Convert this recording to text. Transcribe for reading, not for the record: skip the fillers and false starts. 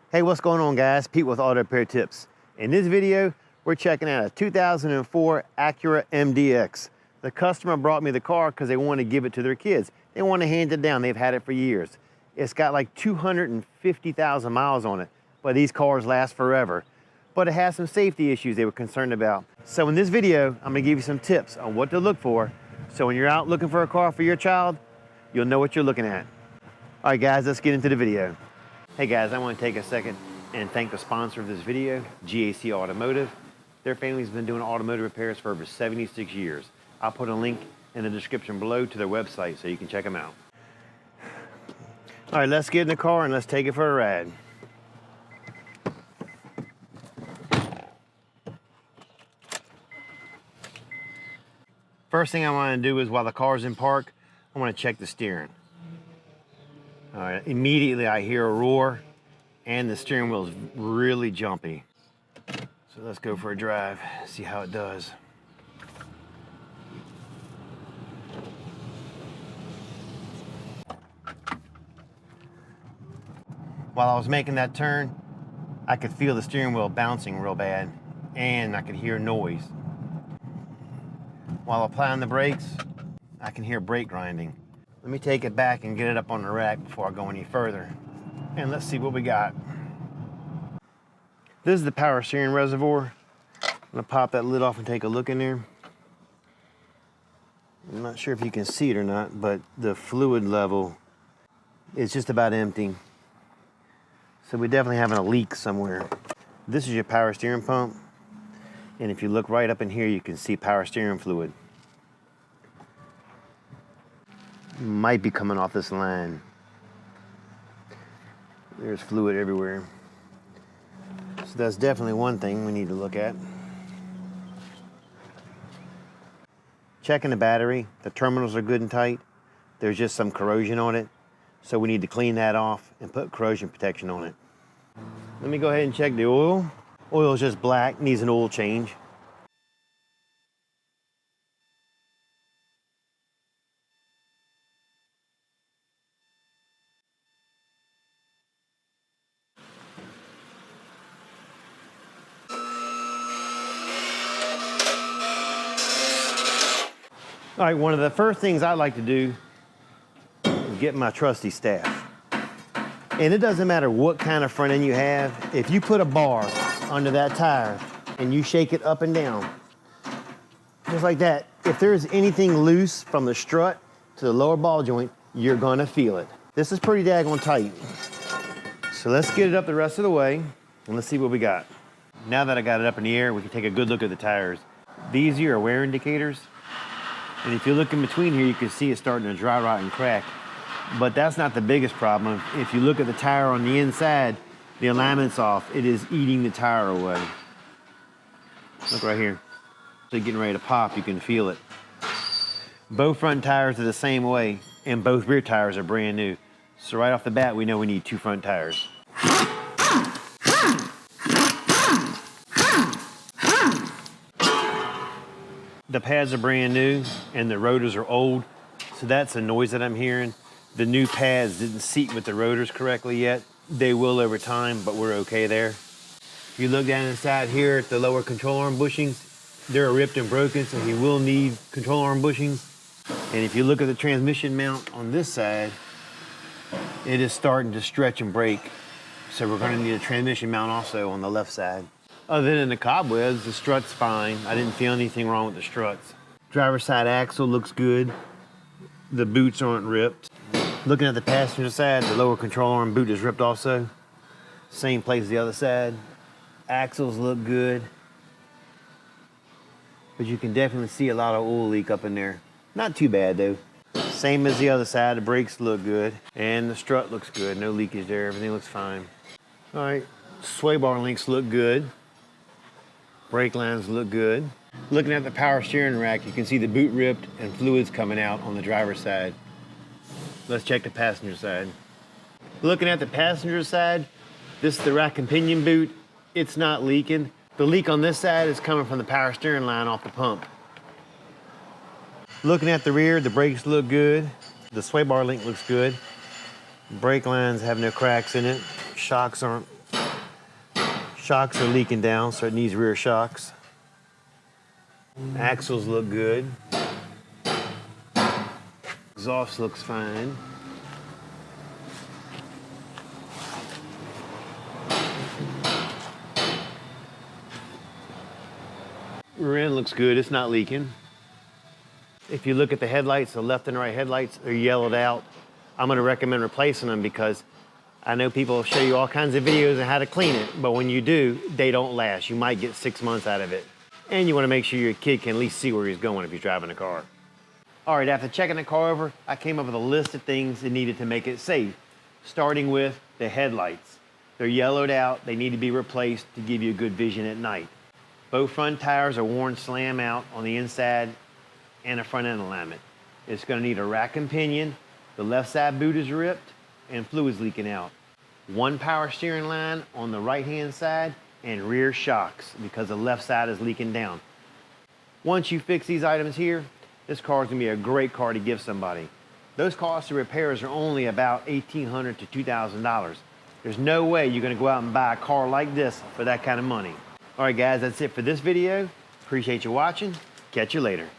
Hey, what's going on, guys? Pete with Auto Repair Tips. In this video, we're checking out a 2004 Acura MDX. The customer brought me the car because they want to give it to their kids. They want to hand it down. They've had it for years. It's got like 250,000 miles on it, but these cars last forever. But it has some safety issues they were concerned about. So in this video, I'm going to give you some tips on what to look for. So when you're out looking for a car for your child, you'll know what you're looking at. All right, guys, let's get into the video. Hey guys, I want to take a second and thank the sponsor of this video, GAC Automotive. Their family's been doing automotive repairs for over 76 years. I'll put a link in the description below to their website so you can check them out. All right, let's get in the car and let's take it for a ride. First thing I want to do is while the car's in park, I want to check the steering. All right, immediately I hear a roar and the steering wheel is really jumpy. So let's go for a drive, see how it does. While I was making that turn, I could feel the steering wheel bouncing real bad and I could hear noise. While applying the brakes, I can hear brake grinding. Let me take it back and get it up on the rack before I go any further. And let's see what we got. This is the power steering reservoir. I'm gonna pop that lid off and take a look in there. I'm not sure if you can see it or not, but the fluid level is just about empty. So we're definitely having a leak somewhere. This is your power steering pump. And if you look right up in here, you can see power steering fluid. Might be coming off this line. There's fluid everywhere. So that's definitely one thing we need to look at. Checking the battery. The terminals are good and tight. There's just some corrosion on it. So we need to clean that off and put corrosion protection on it. Let me go ahead and check the oil. Oil is just black, needs an oil change. All right, one of the first things I like to do is get my trusty staff. And it doesn't matter what kind of front end you have. If you put a bar under that tire and you shake it up and down, just like that, if there's anything loose from the strut to the lower ball joint, you're gonna feel it. This is pretty daggone tight. So let's get it up the rest of the way and let's see what we got. Now that I got it up in the air, we can take a good look at the tires. These here are wear indicators. And if you look in between here, you can see it's starting to dry rot and crack. But that's not the biggest problem. If you look at the tire on the inside, the alignment's off. It is eating the tire away. Look right here. So getting ready to pop, you can feel it. Both front tires are the same way, and both rear tires are brand new. So right off the bat, we know we need two front tires. The pads are brand new and the rotors are old, so that's a noise that I'm hearing. The new pads didn't seat with the rotors correctly yet. They will over time, but we're okay there. If you look down inside here at the lower control arm bushings, they're ripped and broken, so you will need control arm bushings. And if you look at the transmission mount on this side, it is starting to stretch and break. So we're gonna need a transmission mount also on the left side. Other than the cobwebs, the strut's fine. I didn't feel anything wrong with the struts. Driver's side axle looks good. The boots aren't ripped. Looking at the passenger side, the lower control arm boot is ripped also. Same place as the other side. Axles look good. But you can definitely see a lot of oil leak up in there. Not too bad though. Same as the other side, the brakes look good. And the strut looks good, no leakage there, everything looks fine. All right, sway bar links look good. Brake lines look good. Looking at the power steering rack, you can see the boot ripped and fluids coming out on the driver's side. Let's check the passenger side. Looking at the passenger side, this is the rack and pinion boot. It's not leaking. The leak on this side is coming from the power steering line off the pump. Looking at the rear, the brakes look good. The sway bar link looks good. Brake lines have no cracks in it. Shocks aren't Shocks are leaking down, so it needs rear shocks. Axles look good. Exhaust looks fine. Rear end looks good, it's not leaking. If you look at the headlights, the left and right headlights are yellowed out. I'm gonna recommend replacing them because I know people show you all kinds of videos on how to clean it, but when you do, they don't last. You might get 6 months out of it. And you wanna make sure your kid can at least see where he's going if you're driving a car. All right, after checking the car over, I came up with a list of things that needed to make it safe, starting with the headlights. They're yellowed out, they need to be replaced to give you good vision at night. Both front tires are worn slam out on the inside and a front end alignment. It's gonna need a rack and pinion, the left side boot is ripped, and fluid's leaking out. One power steering line on the right-hand side and rear shocks because the left side is leaking down. Once you fix these items here, this car is gonna be a great car to give somebody. Those costs of repairs are only about $1,800 to $2,000. There's no way you're gonna go out and buy a car like this for that kind of money. All right, guys, that's it for this video. Appreciate you watching. Catch you later.